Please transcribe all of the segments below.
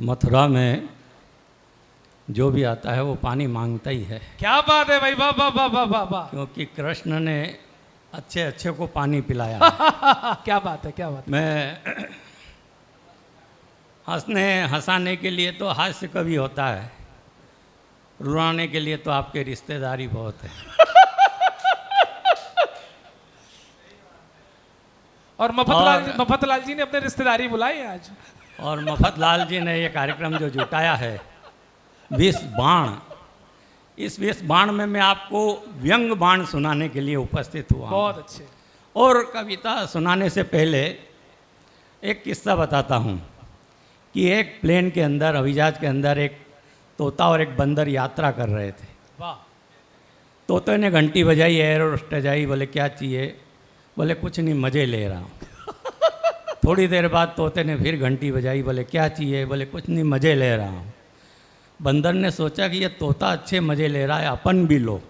मथुरा में जो भी आता है वो पानी मांगता ही है, क्या बात है भाई, वाह वाह वाह वाह वाह वाह। क्योंकि कृष्ण ने अच्छे अच्छे को पानी पिलाया है। क्या बात है, क्या बात है। मैं हंसाने के लिए तो हास्य कवि होता है, रुलाने के लिए तो आपके रिश्तेदारी बहुत है। और मफतलाल जी ने अपने रिश्तेदारी बुलाई है आज। और मफतलाल जी ने ये कार्यक्रम जो जुटाया है विष बाण, इस विष बाण में मैं आपको व्यंग बाण सुनाने के लिए उपस्थित हुआ हूं। बहुत अच्छे। और कविता सुनाने से पहले एक किस्सा बताता हूँ कि एक प्लेन के अंदर, हवाईजहाज के अंदर एक तोता और एक बंदर यात्रा कर रहे थे। वाह। तोते ने घंटी बजाई, एयर होस्टेस आई, बोले क्या चाहिए? बोले कुछ नहीं, मज़े ले रहा हूँ। थोड़ी देर बाद तोते ने फिर घंटी बजाई, बोले क्या चाहिए? बोले कुछ नहीं, मज़े ले रहा हूँ। बंदर ने सोचा कि ये तोता अच्छे मज़े ले रहा है, अपन भी लो।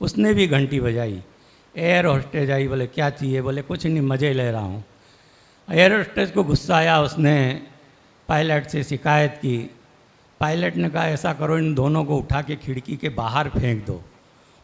उसने भी घंटी बजाई, एयर होस्टेस आई, बोले क्या चाहिए? बोले कुछ नहीं, मज़े ले रहा हूँ। एयर होस्टेस को गुस्सा आया, उसने पायलट से शिकायत की। पायलट ने कहा ऐसा करो, इन दोनों को उठा के खिड़की के बाहर फेंक दो।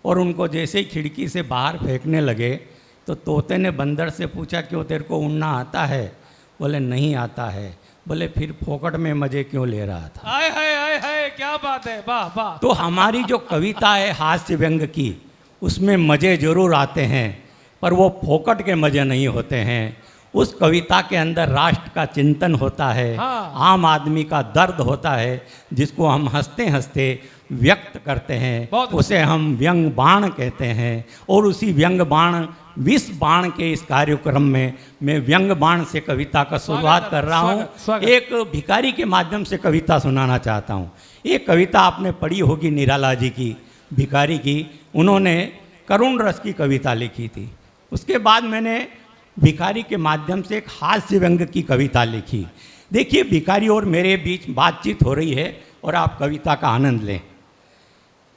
और उनको जैसे ही खिड़की से बाहर फेंकने लगे तो तोते ने बंदर से पूछा क्यों, तेरे को उड़ना आता है? बोले नहीं आता है। बोले फिर फोकट में मज़े क्यों ले रहा था? हाय हाय हाय हाय, क्या बात है, वाह वाह। तो हमारी जो कविता है हास्य व्यंग की, उसमें मज़े जरूर आते हैं, पर वो फोकट के मज़े नहीं होते हैं। उस कविता के अंदर राष्ट्र का चिंतन होता है। हाँ। आम आदमी का दर्द होता है, जिसको हम हंसते हंसते व्यक्त करते हैं, उसे हम व्यंग बाण कहते हैं। और उसी व्यंग बाण, विष बाण के इस कार्यक्रम में मैं व्यंग बाण से कविता का शुरुआत कर रहा हूँ। एक भिखारी के माध्यम से कविता सुनाना चाहता हूँ। ये कविता आपने पढ़ी होगी निराला जी की, भिखारी की। उन्होंने करुण रस की कविता लिखी थी। उसके बाद मैंने भिखारी के माध्यम से एक हास्य व्यंग की कविता लिखी। देखिए, भिखारी और मेरे बीच बातचीत हो रही है और आप कविता का आनंद लें।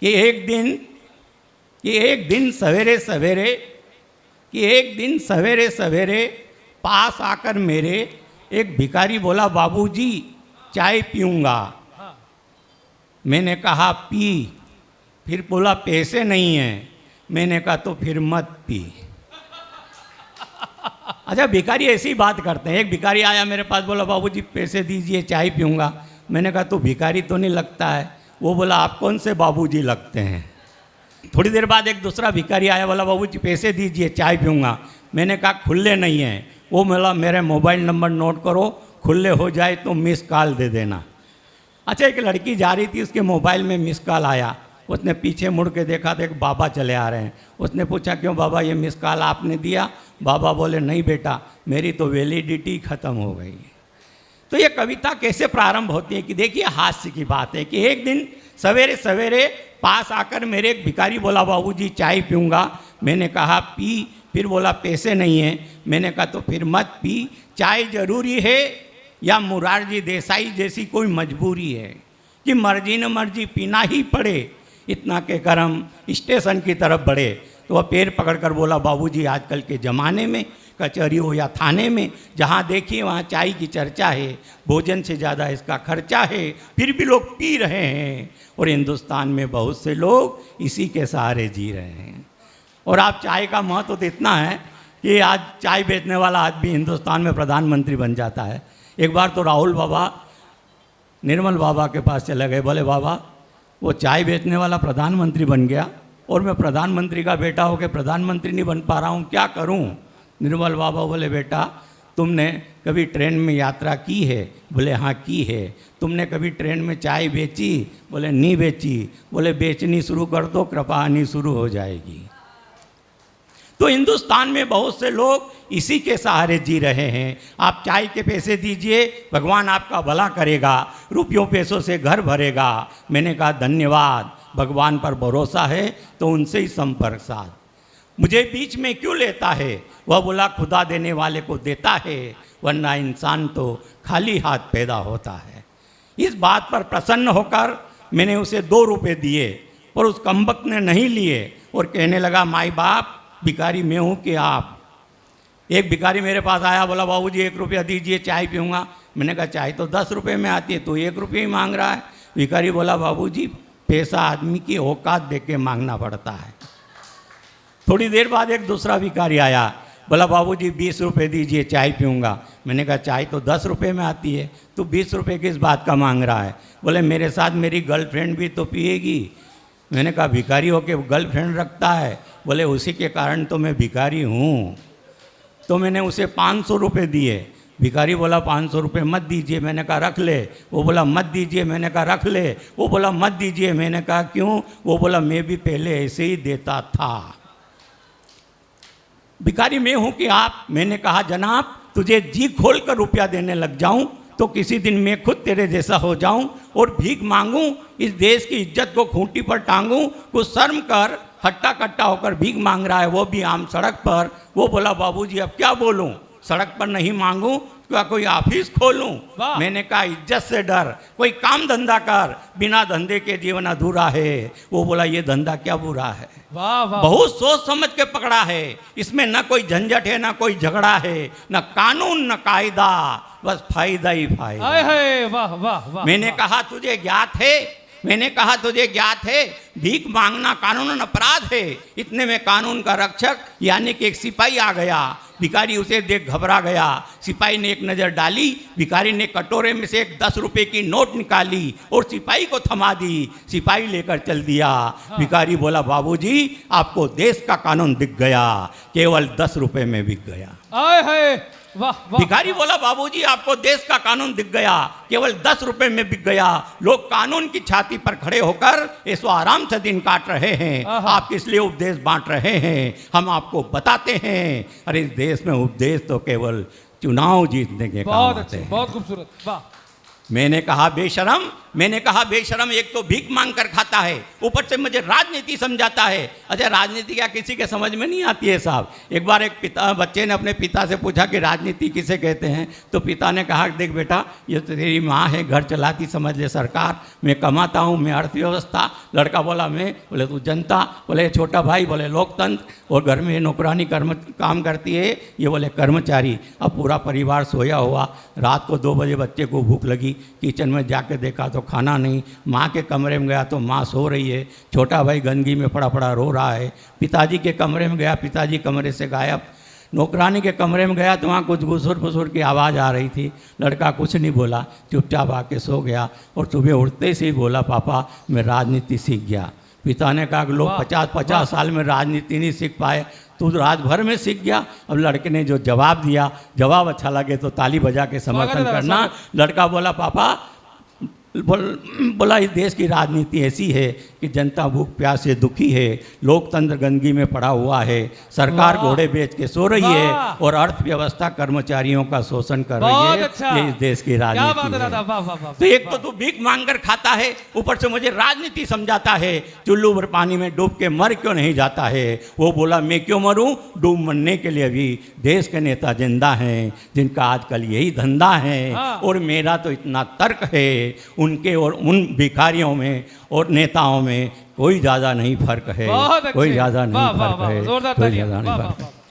कि एक दिन सवेरे सवेरे पास आकर मेरे एक भिखारी बोला, बाबूजी चाय पीऊँगा। मैंने कहा पी। फिर बोला पैसे नहीं हैं। मैंने कहा तो फिर मत पी। अच्छा, भिखारी ऐसी बात करते हैं। एक भिखारी आया मेरे पास, बोला बाबूजी पैसे दीजिए, चाय पीऊँगा। मैंने कहा तो भिखारी तो नहीं लगता है। वो बोला आप कौन से बाबूजी लगते हैं? थोड़ी देर बाद एक दूसरा भिखारी आया, बोला बाबूजी पैसे दीजिए, चाय पीऊँगा। मैंने कहा खुले नहीं हैं। वो बोला मेरे मोबाइल नंबर नोट करो, खुले हो जाए तो मिस कॉल दे देना। अच्छा, एक लड़की जा रही थी, उसके मोबाइल में मिस कॉल आया। उसने पीछे मुड़ के देखा तो एक बाबा चले आ रहे हैं। उसने पूछा क्यों बाबा, ये मिस कॉल आपने दिया? बाबा बोले नहीं बेटा, मेरी तो वैलिडिटी ख़त्म हो गई है। तो ये कविता कैसे प्रारंभ होती है कि देखिए, हास्य की बात है कि एक दिन सवेरे सवेरे पास आकर मेरे एक भिखारी बोला बाबूजी चाय पीऊँगा। मैंने कहा पी। फिर बोला पैसे नहीं हैं। मैंने कहा तो फिर मत पी। चाय ज़रूरी है या मुरारजी देसाई जैसी कोई मजबूरी है कि मर्जी न मर्जी पीना ही पड़े? इतना कहकर हम स्टेशन की तरफ बढ़े तो वह पैर पकड़कर बोला बाबूजी आजकल के ज़माने में कचहरी हो या थाने में, जहाँ देखिए वहाँ चाय की चर्चा है, भोजन से ज़्यादा इसका खर्चा है, फिर भी लोग पी रहे हैं। और हिंदुस्तान में बहुत से लोग इसी के सहारे जी रहे हैं। और आप चाय का महत्व तो इतना है कि आज चाय बेचने वाला आदमी हिंदुस्तान में प्रधानमंत्री बन जाता है। एक बार तो राहुल बाबा निर्मल बाबा के पास चले गए, बोले बाबा वो चाय बेचने वाला प्रधानमंत्री बन गया और मैं प्रधानमंत्री का बेटा होकर प्रधानमंत्री नहीं बन पा रहा हूँ, क्या करूँ? निर्मल बाबा बोले बेटा तुमने कभी ट्रेन में यात्रा की है? बोले हाँ की है। तुमने कभी ट्रेन में चाय बेची? बोले नहीं बेची। बोले बेचनी शुरू कर दो, कृपा आनी शुरू हो जाएगी। तो हिंदुस्तान में बहुत से लोग इसी के सहारे जी रहे हैं। आप चाय के पैसे दीजिए, भगवान आपका भला करेगा, रुपयों पैसों से घर भरेगा। मैंने कहा धन्यवाद, भगवान पर भरोसा है तो उनसे ही संपर्क साध। मुझे बीच में क्यों लेता है? वह बोला खुदा देने वाले को देता है, वरना इंसान तो खाली हाथ पैदा होता है। इस बात पर प्रसन्न होकर मैंने उसे 2 रुपये दिए, पर उस कमबख्त ने नहीं लिए और कहने लगा माई बाप भिखारी मैं हूँ कि आप? एक भिखारी मेरे पास आया, बोला बाबूजी 1 रुपया दीजिए, चाय पीऊँगा। मैंने कहा चाय तो 10 रुपये में आती है, तो 1 रुपये ही मांग रहा है। भिखारी बोला बाबूजी पैसा आदमी की औकात देख के मांगना पड़ता है। थोड़ी देर बाद एक दूसरा भिखारी आया, बोला बाबूजी 20 रुपये दीजिए, चाय पीऊँगा। मैंने कहा चाय तो 10 रुपये में आती है, तो 20 रुपये किस बात का मांग रहा है? बोले मेरे साथ मेरी गर्लफ्रेंड भी तो पिएगी। मैंने कहा भिखारी होके गर्लफ्रेंड रखता है? बोले उसी के कारण तो मैं भिखारी हूँ। तो मैंने उसे 500 रुपये दिए। भिखारी बोला 500 रुपये मत दीजिए। मैंने कहा रख ले। वो बोला मत दीजिए। मैंने कहा रख ले। वो बोला मत दीजिए। मैंने कहा क्यों? वो बोला मैं भी पहले ऐसे ही देता था। भिखारी मैं हूँ कि आप? मैंने कहा जनाब तुझे जी खोल कर रुपया देने लग जाऊँ तो किसी दिन मैं खुद तेरे जैसा हो जाऊं और भीख मांगूं, इस देश की इज्जत को खूंटी पर टांगूं। कुछ शर्म कर, हट्टा कट्टा होकर भीख मांग रहा है, वो भी आम सड़क पर। वो बोला बाबूजी अब क्या बोलूं, सड़क पर नहीं मांगूं, क्या कोई ऑफिस खोलूं? मैंने कहा इज्जत से डर, कोई काम धंधा कर, बिना धंधे के जीवन अधूरा है। वो बोला ये धंधा क्या बुरा है? वाह वाह, बहुत सोच समझ के पकड़ा है, इसमें न कोई झंझट है, न कोई झगड़ा है, न कानून न कायदा, बस फायदा ही फायदा। आए हाय, वाह वाह वाह। मैंने कहा तुझे ज्ञात है, मैंने कहा तुझे ज्ञात है भीख मांगना कानूनन अपराध है। इतने में कानून का रक्षक यानी कि एक सिपाही आ गया। भिखारी उसे देख घबरा गया। सिपाही ने एक नज़र डाली, भिखारी ने कटोरे में से एक 10 रुपये की नोट निकाली और सिपाही को थमा दी। सिपाही लेकर चल दिया। भिखारी बोला बाबूजी आपको देश का कानून दिख गया, केवल 10 रुपये में बिक गया। आए हाय, वाह वाह। भिखारी बोला बाबूजी आपको देश का कानून दिख गया, केवल 10 रुपए में बिक गया। लोग कानून की छाती पर खड़े होकर ऐसो आराम से दिन काट रहे हैं, आप किस लिए उपदेश बांट रहे हैं? हम आपको बताते हैं, अरे इस देश में उपदेश तो केवल चुनाव जीतने के काम आते हैं। बहुत खूबसूरत, वाह। मैंने कहा बेशरम, मैंने कहा बेशरम, एक तो भीख मांग कर खाता है, ऊपर से मुझे राजनीति समझाता है। अच्छा राजनीति क्या किसी के समझ में नहीं आती है साहब? एक बार एक बच्चे ने अपने पिता से पूछा कि राजनीति किसे कहते हैं? तो पिता ने कहा देख बेटा ये तो तेरी माँ है, घर चलाती समझ ले सरकार, मैं कमाता हूँ, मैं अर्थव्यवस्था। लड़का बोला मैं, बोले तू जनता, बोले छोटा भाई, बोले लोकतंत्र, और घर में नौकरानी काम करती है, ये बोले कर्मचारी। अब पूरा परिवार सोया हुआ, रात को 2 बजे बच्चे को भूख लगी, किचन में जाके देखा तो खाना नहीं। माँ के कमरे में गया तो माँ सो रही है, छोटा भाई गंदगी में पड़ा पड़ा रो रहा है। पिताजी के कमरे में गया, पिताजी कमरे से गायब। नौकरानी के कमरे में गया तो वहाँ कुछ घुसुर फुसुर की आवाज़ आ रही थी। लड़का कुछ नहीं बोला, चुपचाप आके सो गया और सुबह उठते से ही बोला पापा मैं राजनीति सीख गया। पिता ने कहा कि लोग 50-50 साल में राजनीति नहीं सीख पाए, तू रात भर में सीख गया। अब लड़के ने जो जवाब दिया, जवाब अच्छा लगे तो ताली बजा के समर्थन करना। लड़का बोला पापा, बोला इस देश की राजनीति ऐसी है कि जनता भूख प्यास से दुखी है, लोकतंत्र गंदगी में पड़ा हुआ है, सरकार घोड़े बेच के सो रही है और अर्थव्यवस्था कर्मचारियों का शोषण कर रही है। अच्छा। ये इस देश की राजनीति है। तो एक तो तू भीख मांग कर खाता है, ऊपर से मुझे राजनीति समझाता है। चुल्लू भर पानी में डूब के मर क्यों नहीं जाता है? वो बोला मैं क्यों मरूं, डूब मरने के लिए भी देश के नेता जिंदा हैं, जिनका आजकल यही धंधा है। और मेरा तो इतना तर्क है, उनके और उन भिखारियों में और नेताओं में कोई ज़्यादा नहीं फर्क है, कोई ज़्यादा नहीं फर्क है, कोई ज़्यादा नहीं फर्क है।